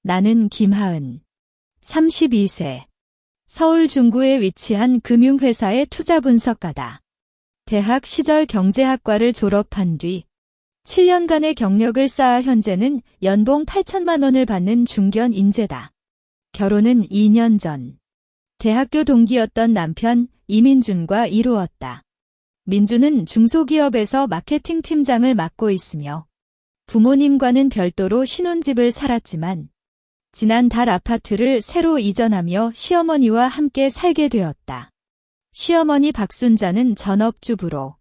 나는 김하은, 32세. 서울 중구에 위치한 금융회사의 투자분석가다. 대학 시절 경제학과를 졸업한 뒤 7년간의 경력을 쌓아 현재는 연봉 8천만 원을 받는 중견 인재다. 결혼은 2년 전 대학교 동기였던 남편 이민준과 이루었다. 민준은 중소기업에서 마케팅 팀장을 맡고 있으며 부모님과는 별도로 신혼집을 살았지만 지난달 아파트를 새로 이전하며 시어머니와 함께 살게 되었다. 시어머니 박순자는 전업주부로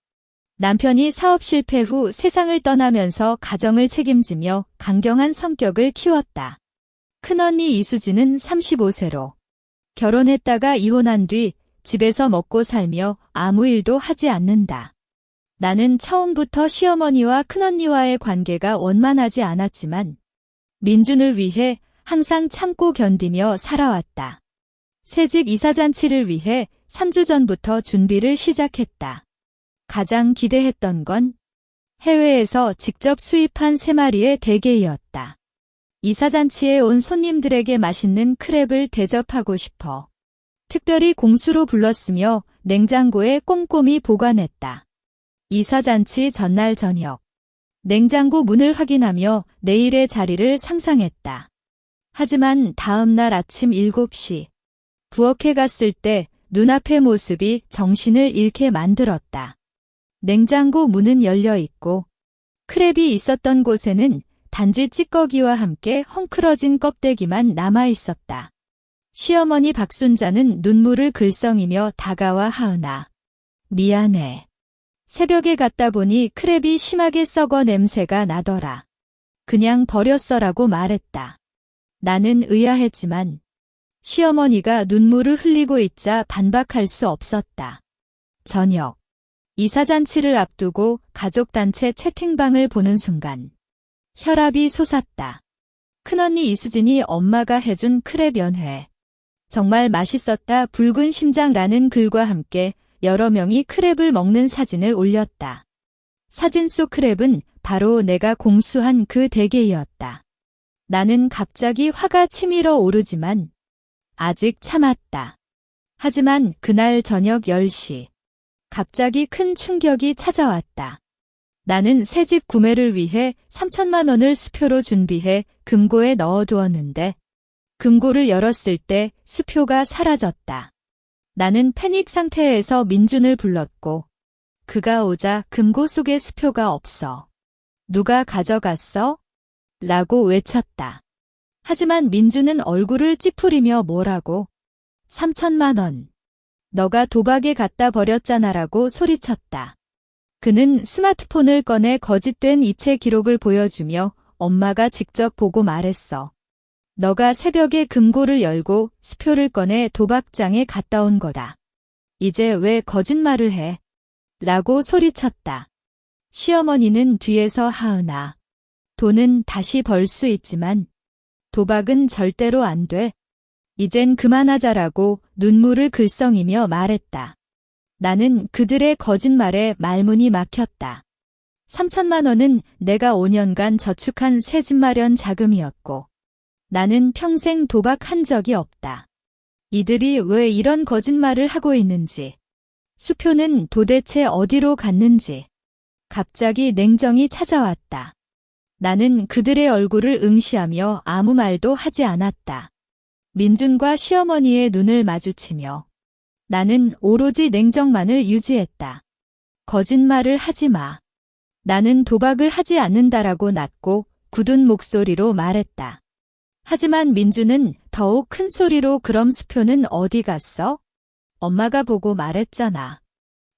남편이 사업 실패 후 세상을 떠나면서 가정을 책임지며 강경한 성격을 키웠다. 큰언니 이수지는 35세로 결혼했다가 이혼한 뒤 집에서 먹고 살며 아무 일도 하지 않는다. 나는 처음부터 시어머니와 큰언니와의 관계가 원만하지 않았지만 민준을 위해 항상 참고 견디며 살아왔다. 새집 이사잔치를 위해 3주 전부터 준비를 시작했다. 가장 기대했던 건 해외에서 직접 수입한 3마리의 대게이었다. 이사잔치에 온 손님들에게 맛있는 크랩을 대접하고 싶어 특별히 공수로 불렀으며 냉장고에 꼼꼼히 보관했다. 이사잔치 전날 저녁 냉장고 문을 확인하며 내일의 자리를 상상했다. 하지만 다음 날 아침 7시 부엌에 갔을 때 눈앞의 모습이 정신을 잃게 만들었다. 냉장고 문은 열려 있고 크랩이 있었던 곳에는 단지 찌꺼기와 함께 헝클어진 껍데기만 남아 있었다. 시어머니 박순자는 눈물을 글썽이며 다가와 하은아, 미안해. 새벽에 갔다 보니 크랩이 심하게 썩어 냄새가 나더라. 그냥 버렸어라고 말했다. 나는 의아했지만 시어머니가 눈물을 흘리고 있자 반박할 수 없었다. 저녁, 이사잔치를 앞두고 가족단체 채팅방을 보는 순간 혈압이 솟았다. 큰언니 이수진이 엄마가 해준 크랩 연회. 정말 맛있었다. 붉은 심장라는 글과 함께 여러 명이 크랩을 먹는 사진을 올렸다. 사진 속 크랩은 바로 내가 공수한 그 대게이었다. 나는 갑자기 화가 치밀어 오르지만 아직 참았다. 하지만 그날 저녁 10시 갑자기 큰 충격이 찾아왔다. 나는 새집 구매를 위해 3천만 원을 수표로 준비해 금고에 넣어두었는데 금고를 열었을 때 수표가 사라졌다. 나는 패닉 상태에서 민준을 불렀고 그가 오자 금고 속에 수표가 없어. 누가 가져갔어? 라고 외쳤다. 하지만 민준은 얼굴을 찌푸리며 뭐라고? 3천만 원. 너가 도박에 갖다 버렸잖아라고 소리쳤다. 그는 스마트폰을 꺼내 거짓된 이체 기록을 보여주며 엄마가 직접 보고 말했어. 너가 새벽에 금고를 열고 수표를 꺼내 도박장에 갔다 온 거다. 이제 왜 거짓말을 해? 라고 소리쳤다. 시어머니는 뒤에서 하은아. 돈은 다시 벌 수 있지만 도박은 절대로 안 돼. 이젠 그만하자라고 눈물을 글썽이며 말했다. 나는 그들의 거짓말에 말문이 막혔다. 3천만 원은 내가 5년간 저축한 새집 마련 자금이었고 나는 평생 도박한 적이 없다. 이들이 왜 이런 거짓말을 하고 있는지, 수표는 도대체 어디로 갔는지 갑자기 냉정이 찾아왔다. 나는 그들의 얼굴을 응시하며 아무 말도 하지 않았다. 민준과 시어머니의 눈을 마주치며 나는 오로지 냉정만을 유지했다. 거짓말을 하지 마. 나는 도박을 하지 않는다라고 낮고 굳은 목소리로 말했다. 하지만 민준은 더욱 큰 소리로 그럼 수표는 어디 갔어? 엄마가 보고 말했잖아.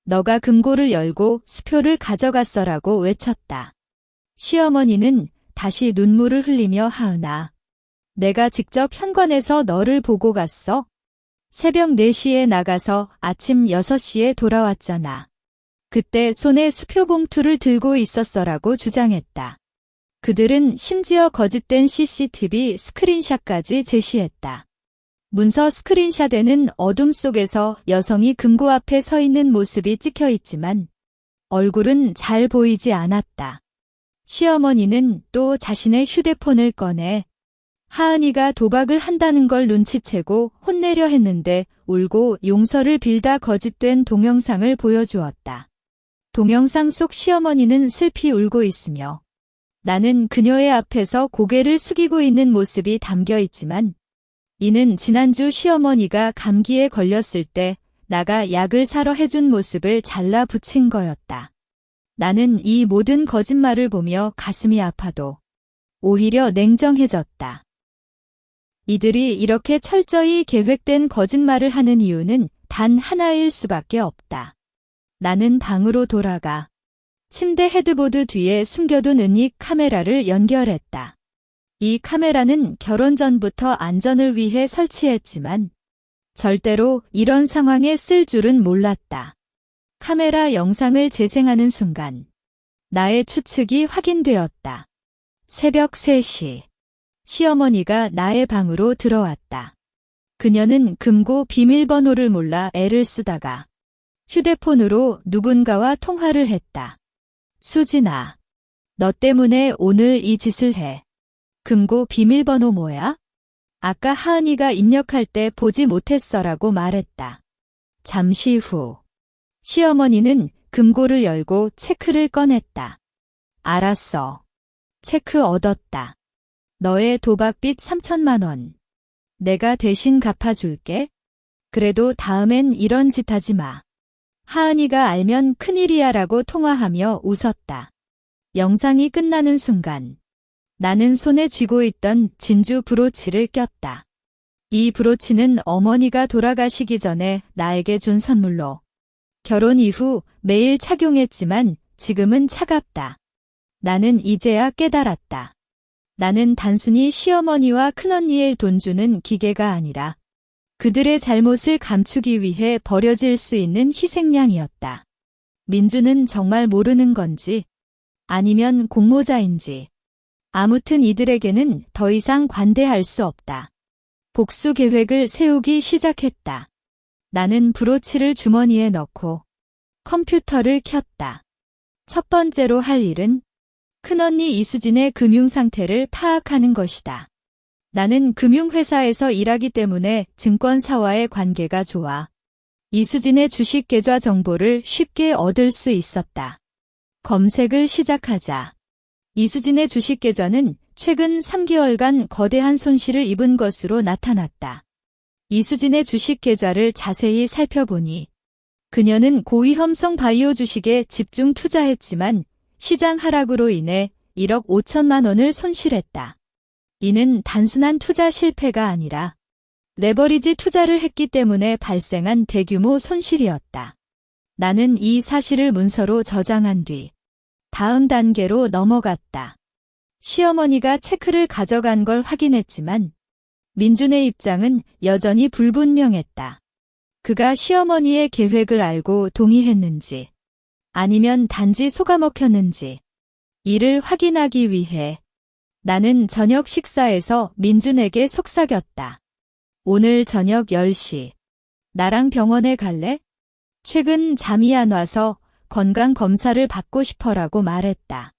너가 금고를 열고 수표를 가져갔어라고 외쳤다. 시어머니는 다시 눈물을 흘리며 하은아. 내가 직접 현관에서 너를 보고 갔어? 새벽 4시에 나가서 아침 6시에 돌아왔잖아. 그때 손에 수표 봉투를 들고 있었어라고 주장했다. 그들은 심지어 거짓된 CCTV 스크린샷까지 제시했다. 문서 스크린샷에는 어둠 속에서 여성이 금고 앞에 서 있는 모습이 찍혀 있지만 얼굴은 잘 보이지 않았다. 시어머니는 또 자신의 휴대폰을 꺼내 하은이가 도박을 한다는 걸 눈치채고 혼내려 했는데 울고 용서를 빌다 거짓된 동영상을 보여주었다. 동영상 속 시어머니는 슬피 울고 있으며 나는 그녀의 앞에서 고개를 숙이고 있는 모습이 담겨 있지만 이는 지난주 시어머니가 감기에 걸렸을 때 나가 약을 사러 해준 모습을 잘라 붙인 거였다. 나는 이 모든 거짓말을 보며 가슴이 아파도 오히려 냉정해졌다. 이들이 이렇게 철저히 계획된 거짓말을 하는 이유는 단 하나일 수밖에 없다. 나는 방으로 돌아가 침대 헤드보드 뒤에 숨겨둔 은닉 카메라를 연결했다. 이 카메라는 결혼 전부터 안전을 위해 설치했지만 절대로 이런 상황에 쓸 줄은 몰랐다. 카메라 영상을 재생하는 순간 나의 추측이 확인되었다. 새벽 3시 시어머니가 나의 방으로 들어왔다. 그녀는 금고 비밀번호를 몰라 애를 쓰다가 휴대폰으로 누군가와 통화를 했다. 수진아, 너 때문에 오늘 이 짓을 해. 금고 비밀번호 뭐야? 아까 하은이가 입력할 때 보지 못했어라고 말했다. 잠시 후 시어머니는 금고를 열고 체크를 꺼냈다. 알았어. 체크 얻었다. 너의 도박빚 3천만 원. 내가 대신 갚아줄게. 그래도 다음엔 이런 짓 하지 마. 하은이가 알면 큰일이야 라고 통화하며 웃었다. 영상이 끝나는 순간 나는 손에 쥐고 있던 진주 브로치를 꼈다. 이 브로치는 어머니가 돌아가시기 전에 나에게 준 선물로 결혼 이후 매일 착용했지만 지금은 차갑다. 나는 이제야 깨달았다. 나는 단순히 시어머니와 큰언니의 돈 주는 기계가 아니라 그들의 잘못을 감추기 위해 버려질 수 있는 희생양이었다. 민주는 정말 모르는 건지 아니면 공모자인지 아무튼 이들에게는 더 이상 관대할 수 없다. 복수 계획을 세우기 시작했다. 나는 브로치를 주머니에 넣고 컴퓨터를 켰다. 첫 번째로 할 일은 큰언니 이수진의 금융 상태를 파악하는 것이다. 나는 금융회사에서 일하기 때문에 증권사와의 관계가 좋아 이수진의 주식 계좌 정보를 쉽게 얻을 수 있었다. 검색을 시작하자 이수진의 주식 계좌는 최근 3개월간 거대한 손실을 입은 것으로 나타났다. 이수진의 주식 계좌를 자세히 살펴보니 그녀는 고위험성 바이오 주식에 집중 투자했지만 시장 하락으로 인해 1억 5천만 원을 손실했다. 이는 단순한 투자 실패가 아니라 레버리지 투자를 했기 때문에 발생한 대규모 손실이었다. 나는 이 사실을 문서로 저장한 뒤 다음 단계로 넘어갔다. 시어머니가 체크를 가져간 걸 확인했지만 민준의 입장은 여전히 불분명했다. 그가 시어머니의 계획을 알고 동의했는지 아니면 단지 속아먹혔는지 이를 확인하기 위해 나는 저녁 식사에서 민준에게 속삭였다. 오늘 저녁 10시 나랑 병원에 갈래? 최근 잠이 안 와서 건강검사를 받고 싶어라고 말했다.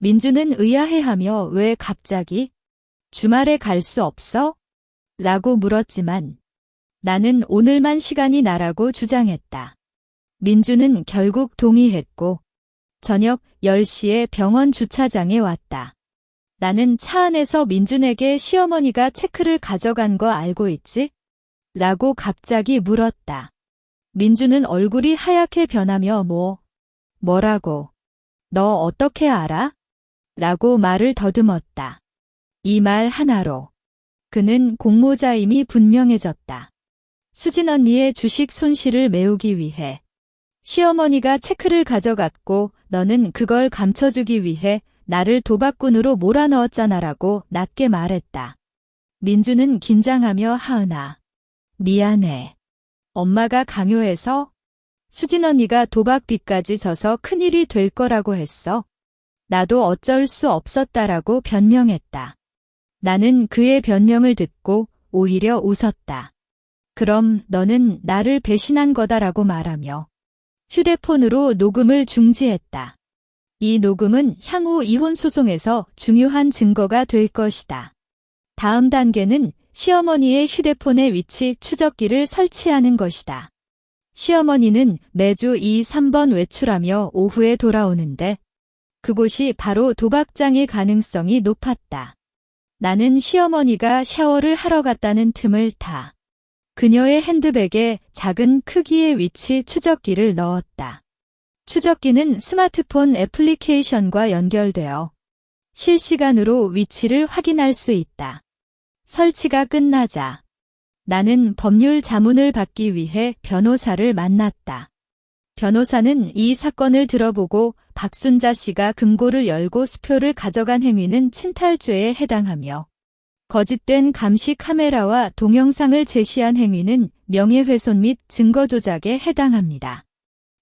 민준은 의아해하며 왜 갑자기? 주말에 갈 수 없어? 라고 물었지만 나는 오늘만 시간이 나라고 주장했다. 민준은 결국 동의했고 저녁 10시에 병원 주차장에 왔다. 나는 차 안에서 민준에게 시어머니가 체크를 가져간 거 알고 있지? 라고 갑자기 물었다. 민준은 얼굴이 하얗게 변하며 뭐라고? 너 어떻게 알아? 라고 말을 더듬었다. 이 말 하나로 그는 공모자임이 분명해졌다. 수진 언니의 주식 손실을 메우기 위해 시어머니가 체크를 가져갔고 너는 그걸 감춰주기 위해 나를 도박꾼으로 몰아넣었잖아라고 낮게 말했다. 민주는 긴장하며 하은아, 미안해. 엄마가 강요해서 수진 언니가 도박빚까지 져서 큰일이 될 거라고 했어. 나도 어쩔 수 없었다라고 변명했다. 나는 그의 변명을 듣고 오히려 웃었다. 그럼 너는 나를 배신한 거다라고 말하며 휴대폰으로 녹음을 중지했다. 이 녹음은 향후 이혼 소송에서 중요한 증거가 될 것이다. 다음 단계는 시어머니의 휴대폰에 위치 추적기를 설치하는 것이다. 시어머니는 매주 2, 3번 외출하며 오후에 돌아오는데 그곳이 바로 도박장일 가능성이 높았다. 나는 시어머니가 샤워를 하러 갔다는 틈을 타 그녀의 핸드백에 작은 크기의 위치 추적기를 넣었다. 추적기는 스마트폰 애플리케이션과 연결되어 실시간으로 위치를 확인할 수 있다. 설치가 끝나자 나는 법률 자문을 받기 위해 변호사를 만났다. 변호사는 이 사건을 들어보고 박순자 씨가 금고를 열고 수표를 가져간 행위는 침탈죄에 해당하며 거짓된 감시 카메라와 동영상을 제시한 행위는 명예훼손 및 증거 조작에 해당합니다.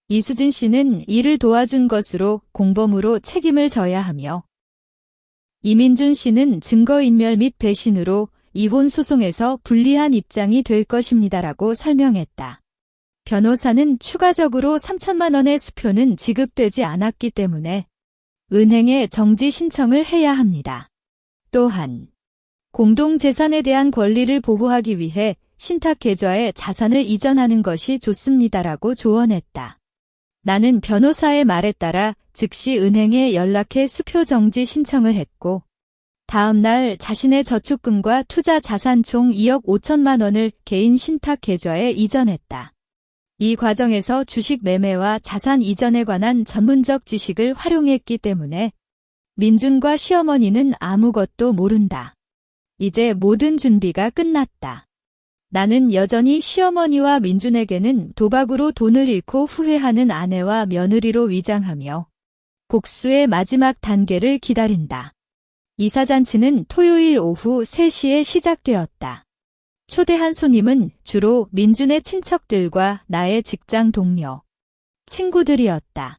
이수진 씨는 이를 도와준 것으로 공범으로 책임을 져야 하며 이민준 씨는 증거인멸 및 배신으로 이혼 소송에서 불리한 입장이 될 것입니다라고 설명했다. 변호사는 추가적으로 3천만 원의 수표는 지급되지 않았기 때문에 은행에 정지 신청을 해야 합니다. 또한 공동재산에 대한 권리를 보호하기 위해 신탁계좌에 자산을 이전하는 것이 좋습니다라고 조언했다. 나는 변호사의 말에 따라 즉시 은행에 연락해 수표 정지 신청을 했고 다음 날 자신의 저축금과 투자 자산 총 2억 5천만 원을 개인 신탁 계좌에 이전했다. 이 과정에서 주식 매매와 자산 이전에 관한 전문적 지식을 활용했기 때문에 민준과 시어머니는 아무것도 모른다. 이제 모든 준비가 끝났다. 나는 여전히 시어머니와 민준에게는 도박으로 돈을 잃고 후회하는 아내와 며느리로 위장하며 복수의 마지막 단계를 기다린다. 이사잔치는 토요일 오후 3시에 시작되었다. 초대한 손님은 주로 민준의 친척들과 나의 직장 동료, 친구들이었다.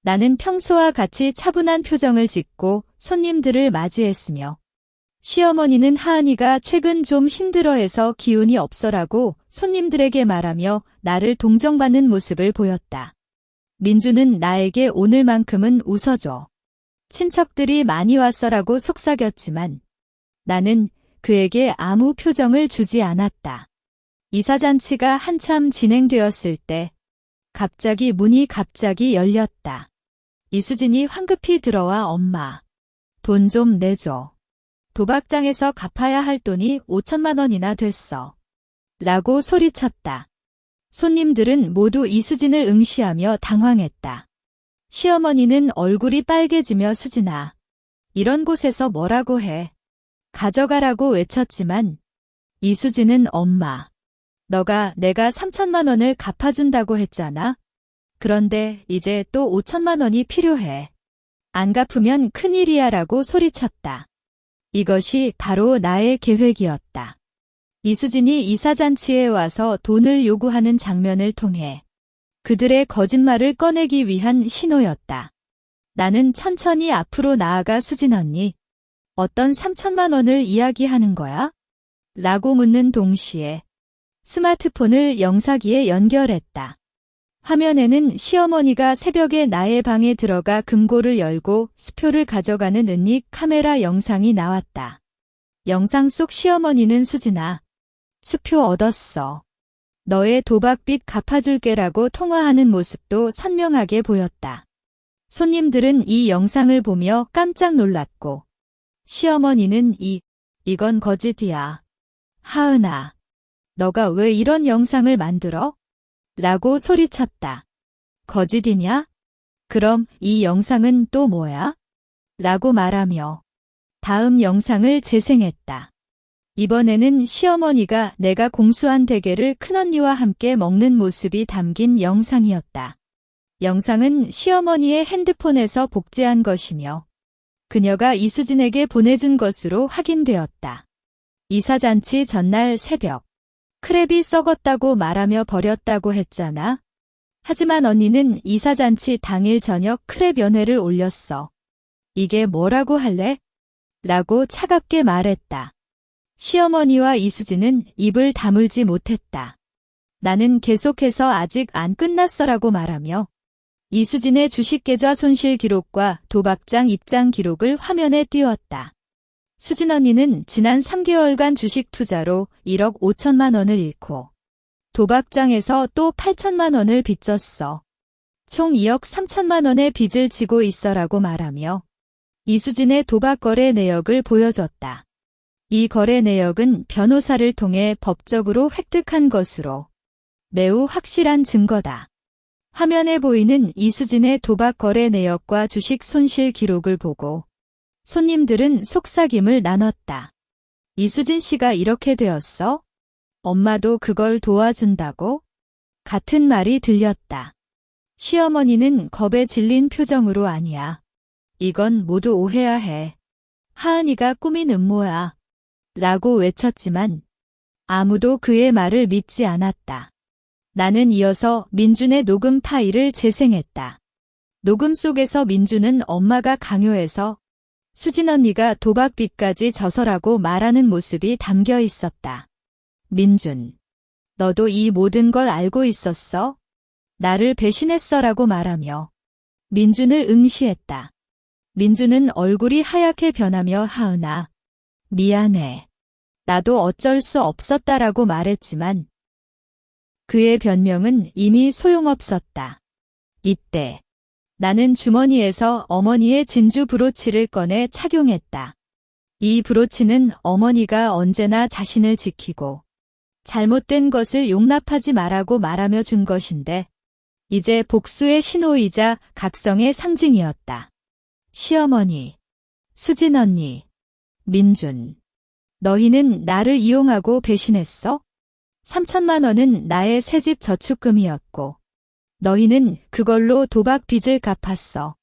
나는 평소와 같이 차분한 표정을 짓고 손님들을 맞이했으며 시어머니는 하은이가 최근 좀 힘들어해서 기운이 없어라고 손님들에게 말하며 나를 동정받는 모습을 보였다. 민주는 나에게 오늘만큼은 웃어줘. 친척들이 많이 왔어라고 속삭였지만 나는 그에게 아무 표정을 주지 않았다. 이사잔치가 한참 진행되었을 때 갑자기 문이 열렸다. 이수진이 황급히 들어와 엄마, 돈 좀 내줘. 도박장에서 갚아야 할 돈이 5천만 원이나 됐어. 라고 소리쳤다. 손님들은 모두 이수진을 응시하며 당황했다. 시어머니는 얼굴이 빨개지며 수진아, 이런 곳에서 뭐라고 해. 가져가라고 외쳤지만 이수진은 엄마, 너가 내가 3천만 원을 갚아준다고 했잖아. 그런데 이제 또 5천만 원이 필요해. 안 갚으면 큰일이야 라고 소리쳤다. 이것이 바로 나의 계획이었다. 이수진이 이사잔치에 와서 돈을 요구하는 장면을 통해 그들의 거짓말을 꺼내기 위한 신호였다. 나는 천천히 앞으로 나아가 수진 언니, 어떤 3천만 원을 이야기하는 거야? 라고 묻는 동시에 스마트폰을 영사기에 연결했다. 화면에는 시어머니가 새벽에 나의 방에 들어가 금고를 열고 수표를 가져가는 은닉 카메라 영상이 나왔다. 영상 속 시어머니는 수진아, 수표 얻었어. 너의 도박빚 갚아줄게라고 통화하는 모습도 선명하게 보였다. 손님들은 이 영상을 보며 깜짝 놀랐고 시어머니는 이건 거짓이야. 하은아, 너가 왜 이런 영상을 만들어? 라고 소리쳤다. 거짓이냐? 그럼 이 영상은 또 뭐야? 라고 말하며 다음 영상을 재생했다. 이번에는 시어머니가 내가 공수한 대게를 큰언니와 함께 먹는 모습이 담긴 영상이었다. 영상은 시어머니의 핸드폰에서 복제한 것이며 그녀가 이수진에게 보내준 것으로 확인되었다. 이사잔치 전날 새벽, 크랩이 썩었다고 말하며 버렸다고 했잖아. 하지만 언니는 이사잔치 당일 저녁 크랩 연회를 올렸어. 이게 뭐라고 할래? 라고 차갑게 말했다. 시어머니와 이수진은 입을 다물지 못했다. 나는 계속해서 아직 안 끝났어라고 말하며 이수진의 주식계좌 손실 기록과 도박장 입장 기록을 화면에 띄웠다. 수진 언니는 지난 3개월간 주식 투자로 1억 5천만 원을 잃고 도박장에서 또 8천만 원을 빚졌어. 총 2억 3천만 원의 빚을 지고 있어라고 말하며 이수진의 도박 거래 내역을 보여줬다. 이 거래 내역은 변호사를 통해 법적으로 획득한 것으로 매우 확실한 증거다. 화면에 보이는 이수진의 도박 거래 내역과 주식 손실 기록을 보고 손님들은 속삭임을 나눴다. 이수진 씨가 이렇게 되었어? 엄마도 그걸 도와준다고? 같은 말이 들렸다. 시어머니는 겁에 질린 표정으로 아니야. 이건 모두 오해야 해. 하은이가 꾸민 음모야. 라고 외쳤지만 아무도 그의 말을 믿지 않았다. 나는 이어서 민준의 녹음 파일을 재생했다. 녹음 속에서 민준은 엄마가 강요해서 수진 언니가 도박빚까지 져서라고 말하는 모습이 담겨 있었다. 민준, 너도 이 모든 걸 알고 있었어? 나를 배신했어라고 말하며 민준을 응시했다. 민준은 얼굴이 하얗게 변하며 하은아, 미안해. 나도 어쩔 수 없었다라고 말했지만 그의 변명은 이미 소용없었다. 이때 나는 주머니에서 어머니의 진주 브로치를 꺼내 착용했다. 이 브로치는 어머니가 언제나 자신을 지키고 잘못된 것을 용납하지 말라고 말하며 준 것인데 이제 복수의 신호이자 각성의 상징이었다. 시어머니, 수진 언니, 민준, 너희는 나를 이용하고 배신했어? 3천만 원은 나의 새집 저축금이었고 너희는 그걸로 도박 빚을 갚았어.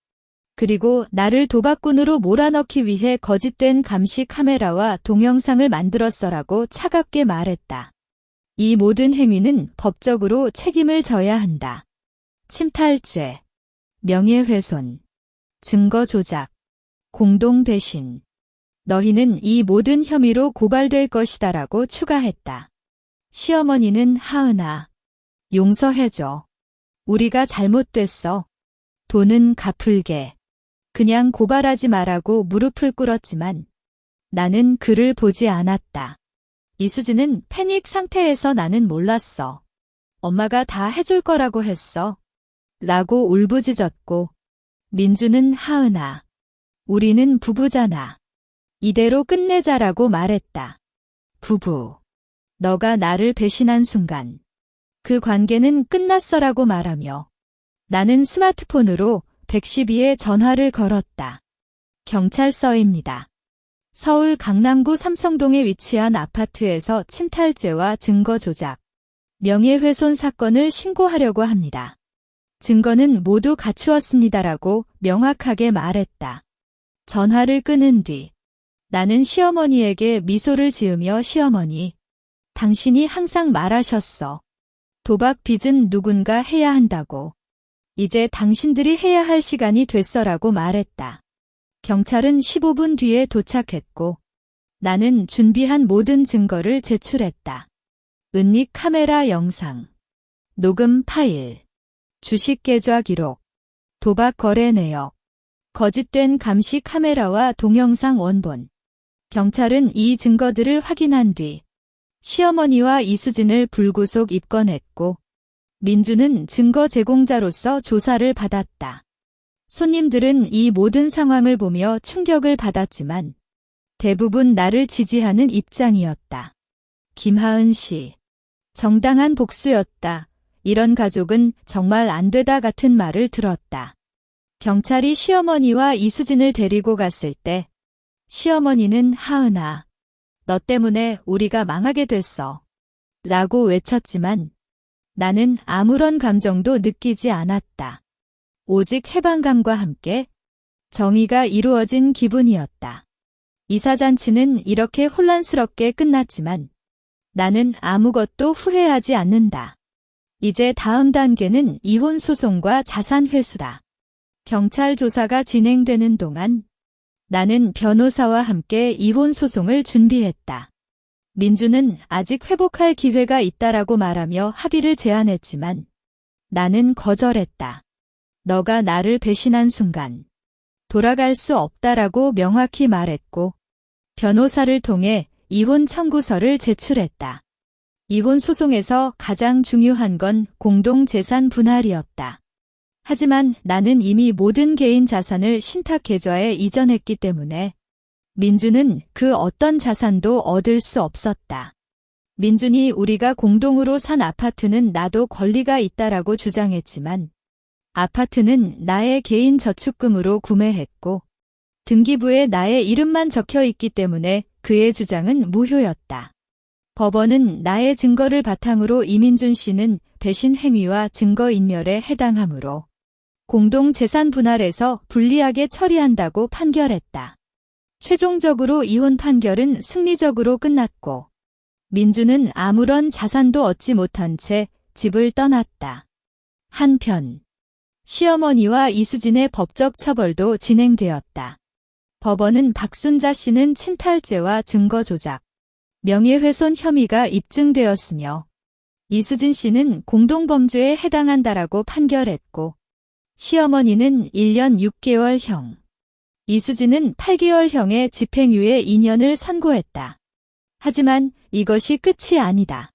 그리고 나를 도박꾼으로 몰아넣기 위해 거짓된 감시 카메라와 동영상을 만들었어라고 차갑게 말했다. 이 모든 행위는 법적으로 책임을 져야 한다. 침탈죄, 명예훼손, 증거 조작, 공동 배신. 너희는 이 모든 혐의로 고발될 것이다라고 추가했다. 시어머니는 하은아, 용서해줘. 우리가 잘못됐어. 돈은 갚을게. 그냥 고발하지 말라고 무릎을 꿇었지만 나는 그를 보지 않았다. 이수진은 패닉 상태에서 나는 몰랐어. 엄마가 다 해줄 거라고 했어. 라고 울부짖었고 민주는 하은아, 우리는 부부잖아. 이대로 끝내자라고 말했다. 부부. 너가 나를 배신한 순간 그 관계는 끝났어라고 말하며 나는 스마트폰으로 112에 전화를 걸었다. 경찰서입니다. 서울 강남구 삼성동에 위치한 아파트에서 침탈죄와 증거 조작, 명예훼손 사건을 신고하려고 합니다. 증거는 모두 갖추었습니다라고 명확하게 말했다. 전화를 끊은 뒤 나는 시어머니에게 미소를 지으며 시어머니, 당신이 항상 말하셨어. 도박 빚은 누군가 해야 한다고. 이제 당신들이 해야 할 시간이 됐어라고 말했다. 경찰은 15분 뒤에 도착했고 나는 준비한 모든 증거를 제출했다. 은닉 카메라 영상, 녹음 파일, 주식 계좌 기록, 도박 거래 내역, 거짓된 감시 카메라와 동영상 원본. 경찰은 이 증거들을 확인한 뒤 시어머니와 이수진을 불구속 입건했고 민주는 증거 제공자로서 조사를 받았다. 손님들은 이 모든 상황을 보며 충격을 받았지만 대부분 나를 지지하는 입장이었다. 김하은 씨, 정당한 복수였다. 이런 가족은 정말 안 되다 같은 말을 들었다. 경찰이 시어머니와 이수진을 데리고 갔을 때 시어머니는 하은아, 너 때문에 우리가 망하게 됐어. 라고 외쳤지만 나는 아무런 감정도 느끼지 않았다. 오직 해방감과 함께 정의가 이루어진 기분이었다. 이사잔치는 이렇게 혼란스럽게 끝났지만 나는 아무것도 후회하지 않는다. 이제 다음 단계는 이혼 소송과 자산 회수다. 경찰 조사가 진행되는 동안 나는 변호사와 함께 이혼 소송을 준비했다. 민주는 아직 회복할 기회가 있다라고 말하며 합의를 제안했지만 나는 거절했다. 너가 나를 배신한 순간 돌아갈 수 없다라고 명확히 말했고 변호사를 통해 이혼 청구서를 제출했다. 이혼 소송에서 가장 중요한 건 공동재산 분할이었다. 하지만 나는 이미 모든 개인 자산을 신탁계좌에 이전했기 때문에 민주는 그 어떤 자산도 얻을 수 없었다. 민준이 우리가 공동으로 산 아파트는 나도 권리가 있다라고 주장했지만 아파트는 나의 개인 저축금으로 구매했고 등기부에 나의 이름만 적혀 있기 때문에 그의 주장은 무효였다. 법원은 나의 증거를 바탕으로 이민준 씨는 배신 행위와 증거인멸에 해당하므로 공동재산 분할에서 불리하게 처리한다고 판결했다. 최종적으로 이혼 판결은 승리적으로 끝났고 민주는 아무런 자산도 얻지 못한 채 집을 떠났다. 한편 시어머니와 이수진의 법적 처벌도 진행되었다. 법원은 박순자 씨는 침탈죄와 증거 조작, 명예훼손 혐의가 입증되었으며 이수진 씨는 공동범죄에 해당한다라고 판결했고 시어머니는 1년 6개월형, 이수진은 8개월형의 집행유예 2년을 선고했다. 하지만 이것이 끝이 아니다.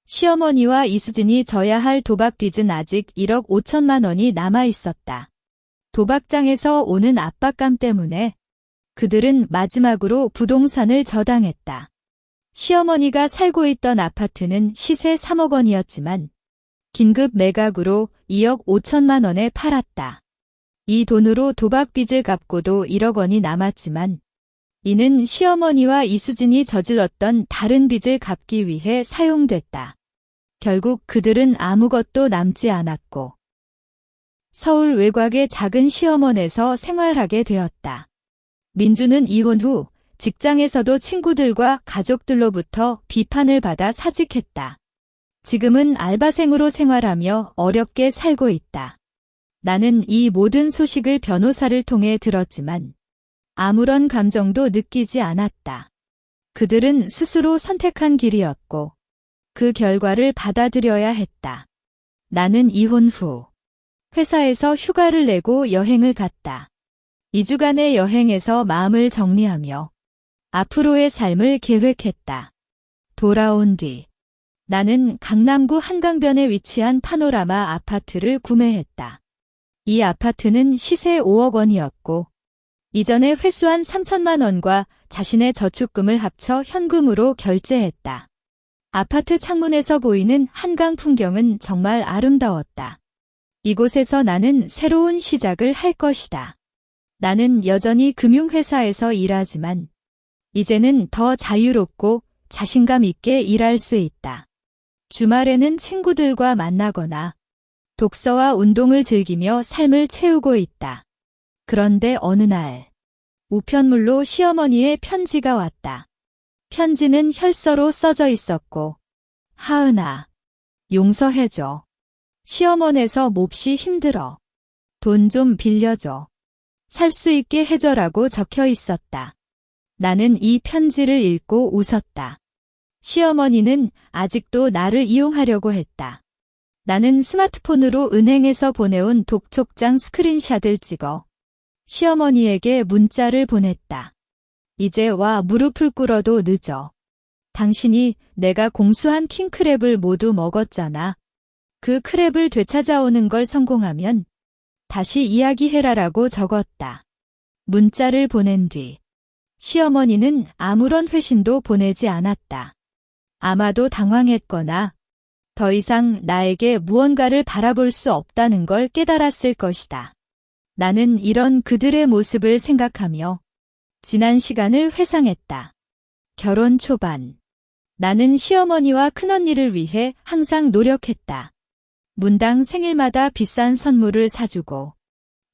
시어머니와 이수진이 져야 할 도박빚은 아직 1억 5천만 원이 남아 있었다. 도박장에서 오는 압박감 때문에 그들은 마지막으로 부동산을 저당했다. 시어머니가 살고 있던 아파트는 시세 3억 원이었지만 긴급 매각으로 2억 5천만 원에 팔았다. 이 돈으로 도박빚을 갚고도 1억 원이 남았지만 이는 시어머니와 이수진이 저질렀던 다른 빚을 갚기 위해 사용됐다. 결국 그들은 아무것도 남지 않았고 서울 외곽의 작은 시어머니에서 생활하게 되었다. 민주는 이혼 후 직장에서도 친구들과 가족들로부터 비판을 받아 사직했다. 지금은 알바생으로 생활하며 어렵게 살고 있다. 나는 이 모든 소식을 변호사를 통해 들었지만 아무런 감정도 느끼지 않았다. 그들은 스스로 선택한 길이었고 그 결과를 받아들여야 했다. 나는 이혼 후 회사에서 휴가를 내고 여행을 갔다. 2주간의 여행에서 마음을 정리하며 앞으로의 삶을 계획했다. 돌아온 뒤 나는 강남구 한강변에 위치한 파노라마 아파트를 구매했다. 이 아파트는 시세 5억 원이었고 이전에 회수한 3천만 원과 자신의 저축금을 합쳐 현금으로 결제했다. 아파트 창문에서 보이는 한강 풍경은 정말 아름다웠다. 이곳에서 나는 새로운 시작을 할 것이다. 나는 여전히 금융회사에서 일하지만 이제는 더 자유롭고 자신감 있게 일할 수 있다. 주말에는 친구들과 만나거나 독서와 운동을 즐기며 삶을 채우고 있다. 그런데 어느 날 우편물로 시어머니의 편지가 왔다. 편지는 혈서로 써져 있었고 하은아, 용서해줘. 시어머니에서 몹시 힘들어. 돈 좀 빌려줘. 살 수 있게 해줘라고 적혀 있었다. 나는 이 편지를 읽고 웃었다. 시어머니는 아직도 나를 이용하려고 했다. 나는 스마트폰으로 은행에서 보내온 독촉장 스크린샷을 찍어 시어머니에게 문자를 보냈다. 이제 와 무릎을 꿇어도 늦어. 당신이 내가 공수한 킹크랩을 모두 먹었잖아. 그 크랩을 되찾아오는 걸 성공하면 다시 이야기해라라고 적었다. 문자를 보낸 뒤 시어머니는 아무런 회신도 보내지 않았다. 아마도 당황했거나 더 이상 나에게 무언가를 바라볼 수 없다는 걸 깨달았을 것이다. 나는 이런 그들의 모습을 생각하며 지난 시간을 회상했다. 결혼 초반. 나는 시어머니와 큰언니를 위해 항상 노력했다. 문당 생일마다 비싼 선물을 사주고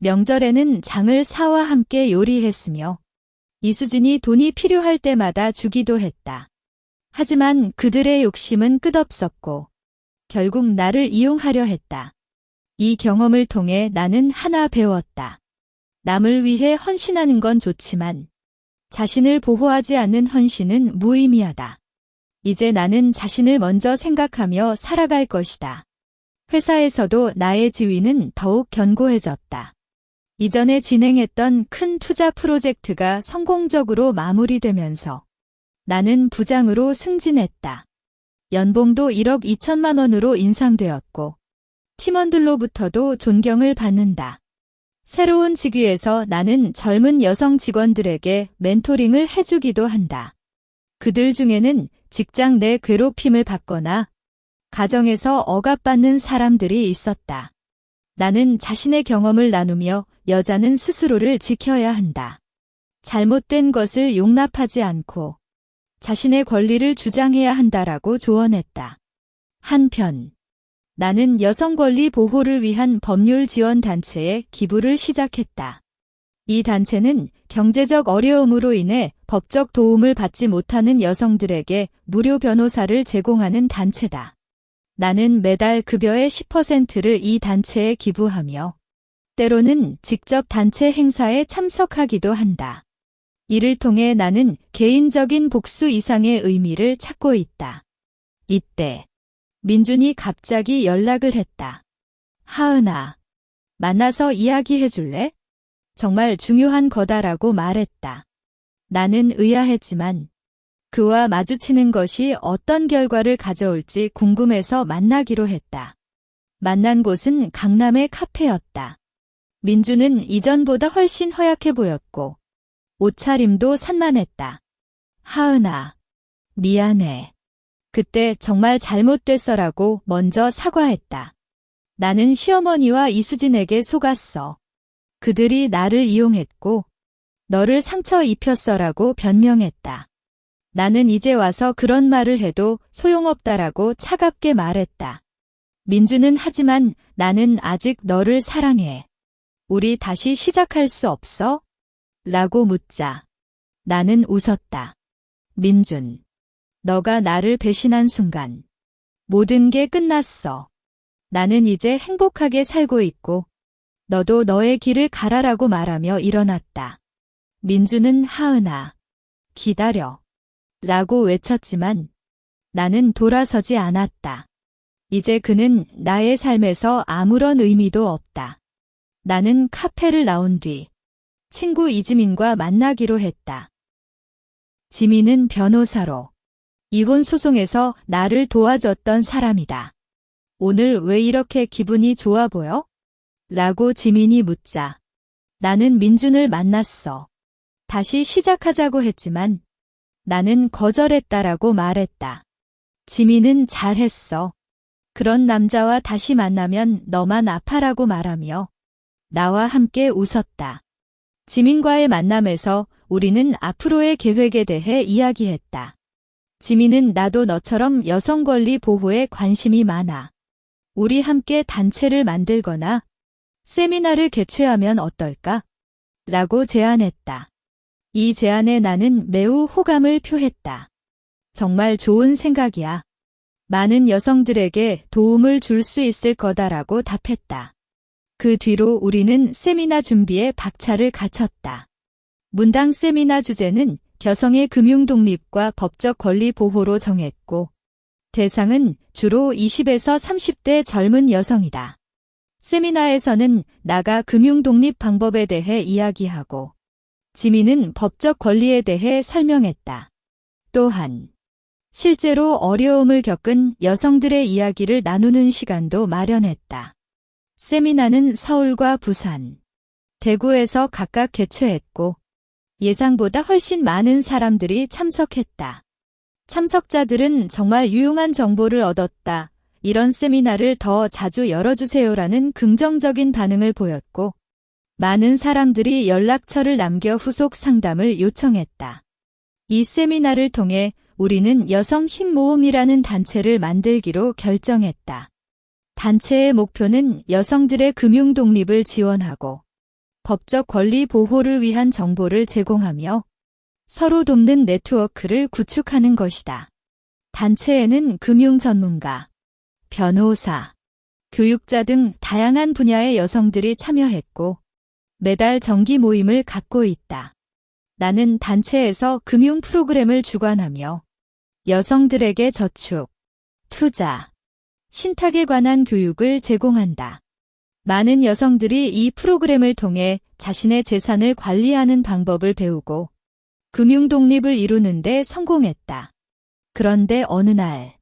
명절에는 장을 사와 함께 요리했으며 이수진이 돈이 필요할 때마다 주기도 했다. 하지만 그들의 욕심은 끝없었고 결국 나를 이용하려 했다. 이 경험을 통해 나는 하나 배웠다. 남을 위해 헌신하는 건 좋지만 자신을 보호하지 않는 헌신은 무의미하다. 이제 나는 자신을 먼저 생각하며 살아갈 것이다. 회사에서도 나의 지위는 더욱 견고해졌다. 이전에 진행했던 큰 투자 프로젝트가 성공적으로 마무리되면서 나는 부장으로 승진했다. 연봉도 1억 2천만 원으로 인상되었고 팀원들로부터도 존경을 받는다. 새로운 직위에서 나는 젊은 여성 직원들에게 멘토링을 해주기도 한다. 그들 중에는 직장 내 괴롭힘을 받거나 가정에서 억압받는 사람들이 있었다. 나는 자신의 경험을 나누며 여자는 스스로를 지켜야 한다. 잘못된 것을 용납하지 않고 자신의 권리를 주장해야 한다라고 조언했다. 한편 나는 여성 권리 보호를 위한 법률 지원 단체에 기부를 시작했다. 이 단체는 경제적 어려움으로 인해 법적 도움을 받지 못하는 여성들에게 무료 변호사를 제공하는 단체다. 나는 매달 급여의 10%를 이 단체에 기부하며 때로는 직접 단체 행사에 참석하기도 한다. 이를 통해 나는 개인적인 복수 이상의 의미를 찾고 있다. 이때 민준이 갑자기 연락을 했다. 하은아, 만나서 이야기해 줄래? 정말 중요한 거다라고 말했다. 나는 의아했지만 그와 마주치는 것이 어떤 결과를 가져올지 궁금해서 만나기로 했다. 만난 곳은 강남의 카페였다. 민주는 이전보다 훨씬 허약해 보였고 옷차림도 산만했다. 하은아, 미안해. 그때 정말 잘못됐어라고 먼저 사과했다. 나는 시어머니와 이수진에게 속았어. 그들이 나를 이용했고 너를 상처 입혔어라고 변명했다. 나는 이제 와서 그런 말을 해도 소용없다라고 차갑게 말했다. 민주는 하지만 나는 아직 너를 사랑해. 우리 다시 시작할 수 없어? 라고 묻자 나는 웃었다. 민준, 너가 나를 배신한 순간 모든 게 끝났어. 나는 이제 행복하게 살고 있고 너도 너의 길을 가라라고 말하며 일어났다. 민주는 하은아, 기다려. 라고 외쳤지만 나는 돌아서지 않았다. 이제 그는 나의 삶에서 아무런 의미도 없다. 나는 카페를 나온 뒤 친구 이지민과 만나기로 했다. 지민은 변호사로 이혼 소송에서 나를 도와줬던 사람이다. 오늘 왜 이렇게 기분이 좋아 보여? 라고 지민이 묻자 나는 민준을 만났어. 다시 시작하자고 했지만 나는 거절했다라고 말했다. 지민은 잘했어. 그런 남자와 다시 만나면 너만 아파라고 말하며 나와 함께 웃었다. 지민과의 만남에서 우리는 앞으로의 계획에 대해 이야기했다. 지민은 나도 너처럼 여성 권리 보호에 관심이 많아. 우리 함께 단체를 만들거나 세미나를 개최하면 어떨까? 라고 제안했다. 이 제안에 나는 매우 호감을 표했다. 정말 좋은 생각이야. 많은 여성들에게 도움을 줄 수 있을 거다라고 답했다. 그 뒤로 우리는 세미나 준비에 박차를 갖췄다. 문당 세미나 주제는 여성의 금융 독립과 법적 권리 보호로 정했고 대상은 주로 20에서 30대 젊은 여성이다. 세미나에서는 나가 금융 독립 방법에 대해 이야기하고 지민은 법적 권리에 대해 설명했다. 또한 실제로 어려움을 겪은 여성들의 이야기를 나누는 시간도 마련했다. 세미나는 서울과 부산, 대구에서 각각 개최했고 예상보다 훨씬 많은 사람들이 참석했다. 참석자들은 정말 유용한 정보를 얻었다. 이런 세미나를 더 자주 열어주세요라는 긍정적인 반응을 보였고 많은 사람들이 연락처를 남겨 후속 상담을 요청했다. 이 세미나를 통해 우리는 여성 힘 모음이라는 단체를 만들기로 결정했다. 단체의 목표는 여성들의 금융 독립을 지원하고 법적 권리 보호를 위한 정보를 제공하며 서로 돕는 네트워크를 구축하는 것이다. 단체에는 금융 전문가, 변호사, 교육자 등 다양한 분야의 여성들이 참여했고 매달 정기 모임을 갖고 있다. 나는 단체에서 금융 프로그램을 주관하며 여성들에게 저축, 투자, 신탁에 관한 교육을 제공한다. 많은 여성들이 이 프로그램을 통해 자신의 재산을 관리하는 방법을 배우고 금융 독립을 이루는데 성공했다. 그런데 어느 날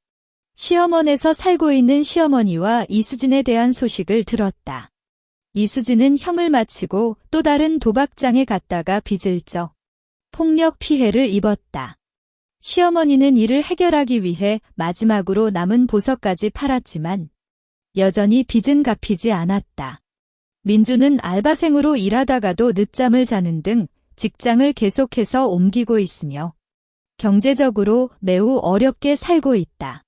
시어먼에서 살고 있는 시어머니와 이수진에 대한 소식을 들었다. 이수진은 형을 마치고 또 다른 도박장에 갔다가 빚을 져 폭력 피해를 입었다. 시어머니는 이를 해결하기 위해 마지막으로 남은 보석까지 팔았지만 여전히 빚은 갚이지 않았다. 민주는 알바생으로 일하다가도 늦잠을 자는 등 직장을 계속해서 옮기고 있으며 경제적으로 매우 어렵게 살고 있다.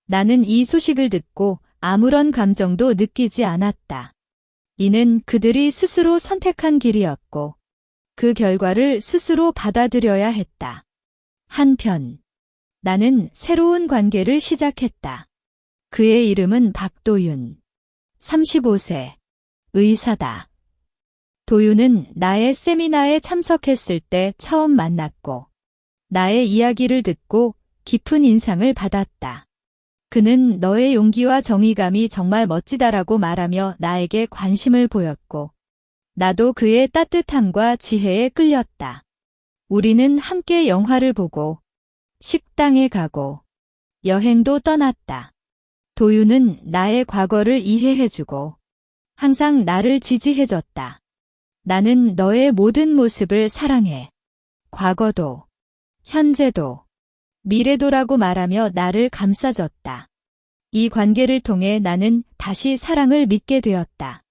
나는 이 소식을 듣고 아무런 감정도 느끼지 않았다. 이는 그들이 스스로 선택한 길이었고 그 결과를 스스로 받아들여야 했다. 한편 나는 새로운 관계를 시작했다. 그의 이름은 박도윤. 35세. 의사다. 도윤은 나의 세미나에 참석했을 때 처음 만났고 나의 이야기를 듣고 깊은 인상을 받았다. 그는 너의 용기와 정의감이 정말 멋지다라고 말하며 나에게 관심을 보였고 나도 그의 따뜻함과 지혜에 끌렸다. 우리는 함께 영화를 보고 식당에 가고 여행도 떠났다. 도윤은 나의 과거를 이해해주고 항상 나를 지지해줬다. 나는 너의 모든 모습을 사랑해. 과거도, 현재도, 미래도라고 말하며 나를 감싸줬다. 이 관계를 통해 나는 다시 사랑을 믿게 되었다.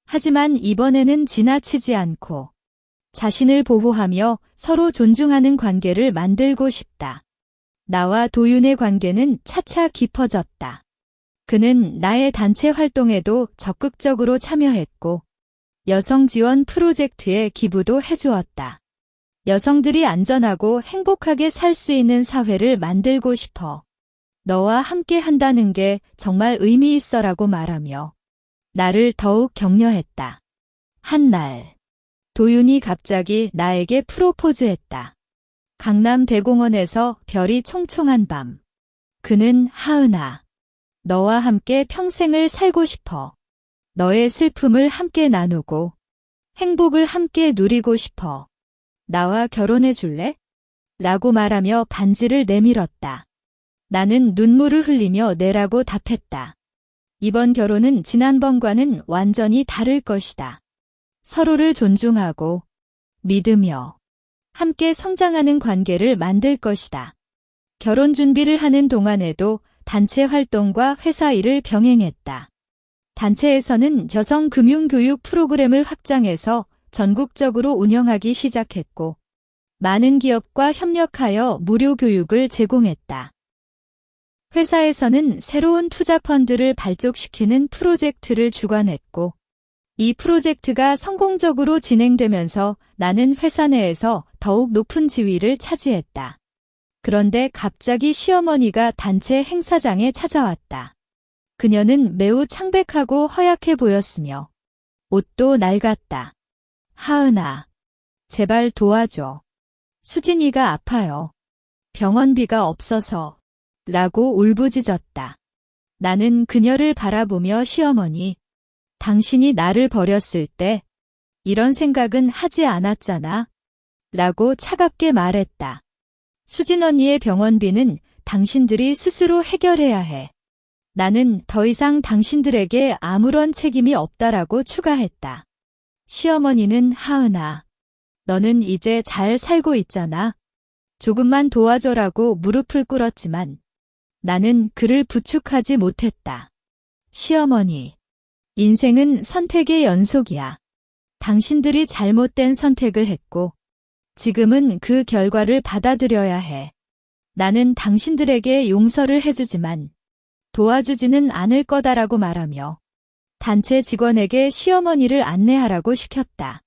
하지만 이번에는 지나치지 않고 자신을 보호하며 서로 존중하는 관계를 만들고 싶다. 나와 도윤의 관계는 차차 깊어졌다. 그는 나의 단체 활동에도 적극적으로 참여했고 여성 지원 프로젝트에 기부도 해주었다. 여성들이 안전하고 행복하게 살 수 있는 사회를 만들고 싶어. 너와 함께 한다는 게 정말 의미 있어라고 말하며 나를 더욱 격려했다. 한날 도윤이 갑자기 나에게 프로포즈했다. 강남 대공원에서 별이 총총한 밤. 그는 하은아, 너와 함께 평생을 살고 싶어. 너의 슬픔을 함께 나누고 행복을 함께 누리고 싶어. 나와 결혼해 줄래? 라고 말하며 반지를 내밀었다. 나는 눈물을 흘리며 네라고 답했다. 이번 결혼은 지난번과는 완전히 다를 것이다. 서로를 존중하고 믿으며 함께 성장하는 관계를 만들 것이다. 결혼 준비를 하는 동안에도 단체 활동과 회사 일을 병행했다. 단체에서는 여성 금융교육 프로그램을 확장해서 전국적으로 운영하기 시작했고 많은 기업과 협력하여 무료 교육을 제공했다. 회사에서는 새로운 투자 펀드를 발족시키는 프로젝트를 주관했고 이 프로젝트가 성공적으로 진행되면서 나는 회사 내에서 더욱 높은 지위를 차지했다. 그런데 갑자기 시어머니가 단체 행사장에 찾아왔다. 그녀는 매우 창백하고 허약해 보였으며 옷도 낡았다. 하은아, 제발 도와줘. 수진이가 아파요. 병원비가 없어서 라고 울부짖었다. 나는 그녀를 바라보며 시어머니, 당신이 나를 버렸을 때 이런 생각은 하지 않았잖아. 라고 차갑게 말했다. 수진 언니의 병원비는 당신들이 스스로 해결해야 해. 나는 더 이상 당신들에게 아무런 책임이 없다라고 추가했다. 시어머니는 하은아, 너는 이제 잘 살고 있잖아. 조금만 도와줘라고 무릎을 꿇었지만 나는 그를 부축하지 못했다. 시어머니, 인생은 선택의 연속이야. 당신들이 잘못된 선택을 했고 지금은 그 결과를 받아들여야 해. 나는 당신들에게 용서를 해주지만 도와주지는 않을 거다라고 말하며 단체 직원에게 시어머니를 안내하라고 시켰다.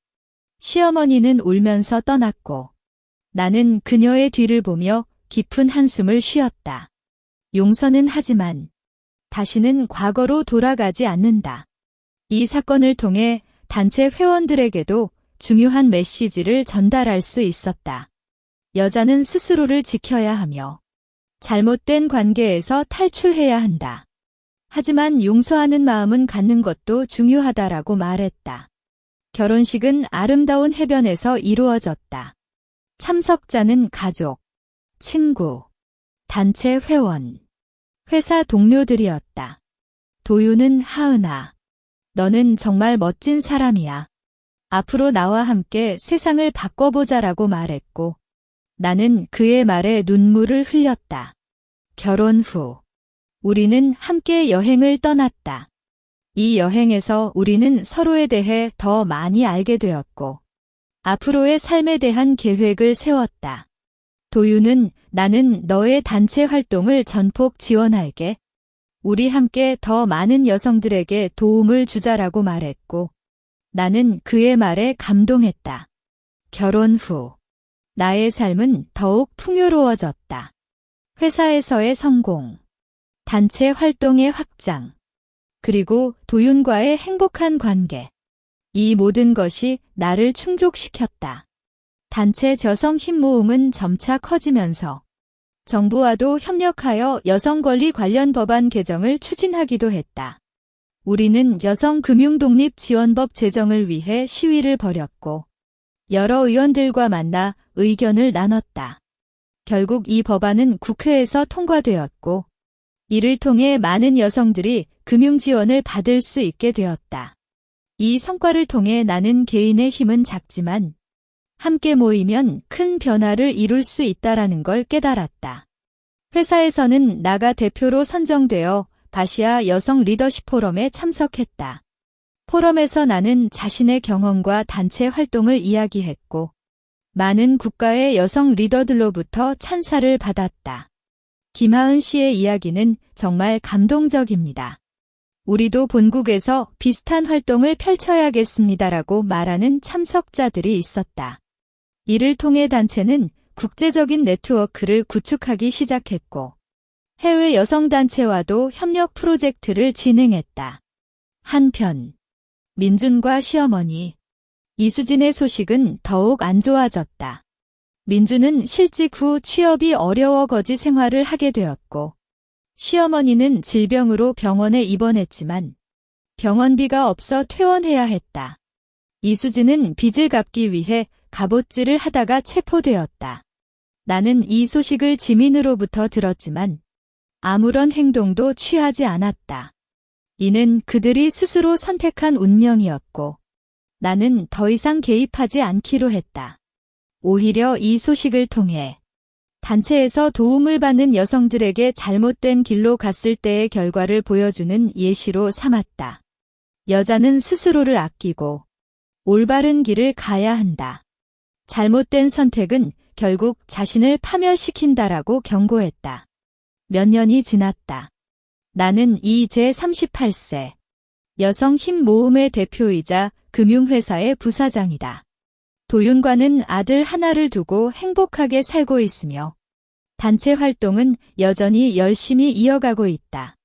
시어머니는 울면서 떠났고 나는 그녀의 뒤를 보며 깊은 한숨을 쉬었다. 용서는 하지만 다시는 과거로 돌아가지 않는다. 이 사건을 통해 단체 회원들에게도 중요한 메시지를 전달할 수 있었다. 여자는 스스로를 지켜야 하며 잘못된 관계에서 탈출해야 한다. 하지만 용서하는 마음은 갖는 것도 중요하다라고 말했다. 결혼식은 아름다운 해변에서 이루어졌다. 참석자는 가족, 친구, 단체 회원, 회사 동료들이었다. 도윤은 하은아, 너는 정말 멋진 사람이야. 앞으로 나와 함께 세상을 바꿔보자라고 말했고, 나는 그의 말에 눈물을 흘렸다. 결혼 후, 우리는 함께 여행을 떠났다. 이 여행에서 우리는 서로에 대해 더 많이 알게 되었고, 앞으로의 삶에 대한 계획을 세웠다. 도윤은 나는 너의 단체 활동을 전폭 지원할게. 우리 함께 더 많은 여성들에게 도움을 주자라고 말했고, 나는 그의 말에 감동했다. 결혼 후, 나의 삶은 더욱 풍요로워졌다. 회사에서의 성공, 단체 활동의 확장, 그리고 도윤과의 행복한 관계. 이 모든 것이 나를 충족시켰다. 단체 여성 힘 모음은 점차 커지면서 정부와도 협력하여 여성 권리 관련 법안 개정을 추진하기도 했다. 우리는 여성 금융독립 지원법 제정을 위해 시위를 벌였고 여러 의원들과 만나 의견을 나눴다. 결국 이 법안은 국회에서 통과되었고 이를 통해 많은 여성들이 금융 지원을 받을 수 있게 되었다. 이 성과를 통해 나는 개인의 힘은 작지만 함께 모이면 큰 변화를 이룰 수 있다라는 걸 깨달았다. 회사에서는 나가 대표로 선정되어 바시아 여성 리더십 포럼에 참석했다. 포럼에서 나는 자신의 경험과 단체 활동을 이야기했고 많은 국가의 여성 리더들로부터 찬사를 받았다. 김하은 씨의 이야기는 정말 감동적입니다. 우리도 본국에서 비슷한 활동을 펼쳐야겠습니다라고 말하는 참석자들이 있었다. 이를 통해 단체는 국제적인 네트워크를 구축하기 시작했고 해외 여성단체와도 협력 프로젝트를 진행했다. 한편 민준과 시어머니 이수진의 소식은 더욱 안 좋아졌다. 민준은 실직 후 취업이 어려워 거지 생활을 하게 되었고 시어머니는 질병으로 병원에 입원했지만 병원비가 없어 퇴원해야 했다. 이수진은 빚을 갚기 위해 갑옷질을 하다가 체포되었다. 나는 이 소식을 지민으로부터 들었지만 아무런 행동도 취하지 않았다. 이는 그들이 스스로 선택한 운명이었고 나는 더 이상 개입하지 않기로 했다. 오히려 이 소식을 통해 단체에서 도움을 받는 여성들에게 잘못된 길로 갔을 때의 결과를 보여주는 예시로 삼았다. 여자는 스스로를 아끼고 올바른 길을 가야 한다. 잘못된 선택은 결국 자신을 파멸시킨다라고 경고했다. 몇 년이 지났다. 나는 이 제38세 여성 힘 모음의 대표이자 금융회사의 부사장이다. 도윤과는 아들 하나를 두고 행복하게 살고 있으며 단체 활동은 여전히 열심히 이어가고 있다.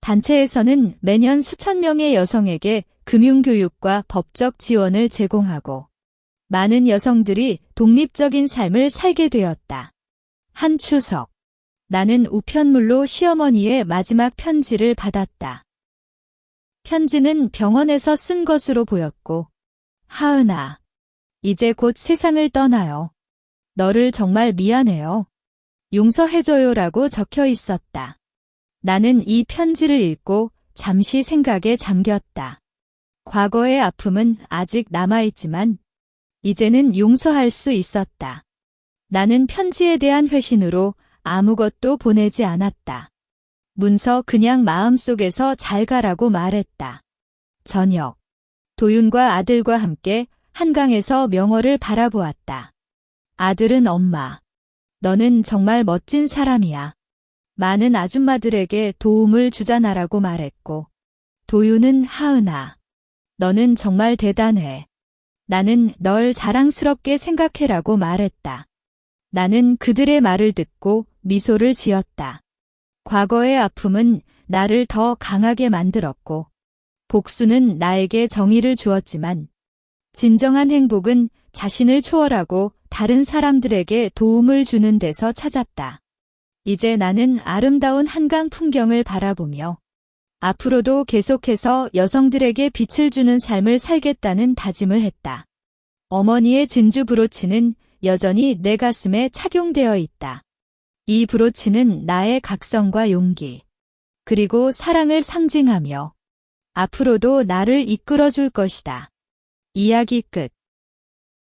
단체에서는 매년 수천 명의 여성에게 금융교육과 법적 지원을 제공하고 많은 여성들이 독립적인 삶을 살게 되었다. 한 추석, 나는 우편물로 시어머니의 마지막 편지를 받았다. 편지는 병원에서 쓴 것으로 보였고, 하은아, 이제 곧 세상을 떠나요. 너를 정말 미안해요. 용서해줘요라고 적혀 있었다. 나는 이 편지를 읽고 잠시 생각에 잠겼다. 과거의 아픔은 아직 남아있지만 이제는 용서할 수 있었다. 나는 편지에 대한 회신으로 아무것도 보내지 않았다. 문서 그냥 마음속에서 잘 가라고 말했다. 저녁, 도윤과 아들과 함께 한강에서 명어를 바라보았다. 아들은 엄마, 너는 정말 멋진 사람이야. 많은 아줌마들에게 도움을 주잖아라고 말했고, 도윤은 하은아, 너는 정말 대단해. 나는 널 자랑스럽게 생각해라고 말했다. 나는 그들의 말을 듣고 미소를 지었다. 과거의 아픔은 나를 더 강하게 만들었고, 복수는 나에게 정의를 주었지만, 진정한 행복은 자신을 초월하고 다른 사람들에게 도움을 주는 데서 찾았다. 이제 나는 아름다운 한강 풍경을 바라보며 앞으로도 계속해서 여성들에게 빛을 주는 삶을 살겠다는 다짐을 했다. 어머니의 진주 브로치는 여전히 내 가슴에 착용되어 있다. 이 브로치는 나의 각성과 용기, 그리고 사랑을 상징하며 앞으로도 나를 이끌어 줄 것이다. 이야기 끝.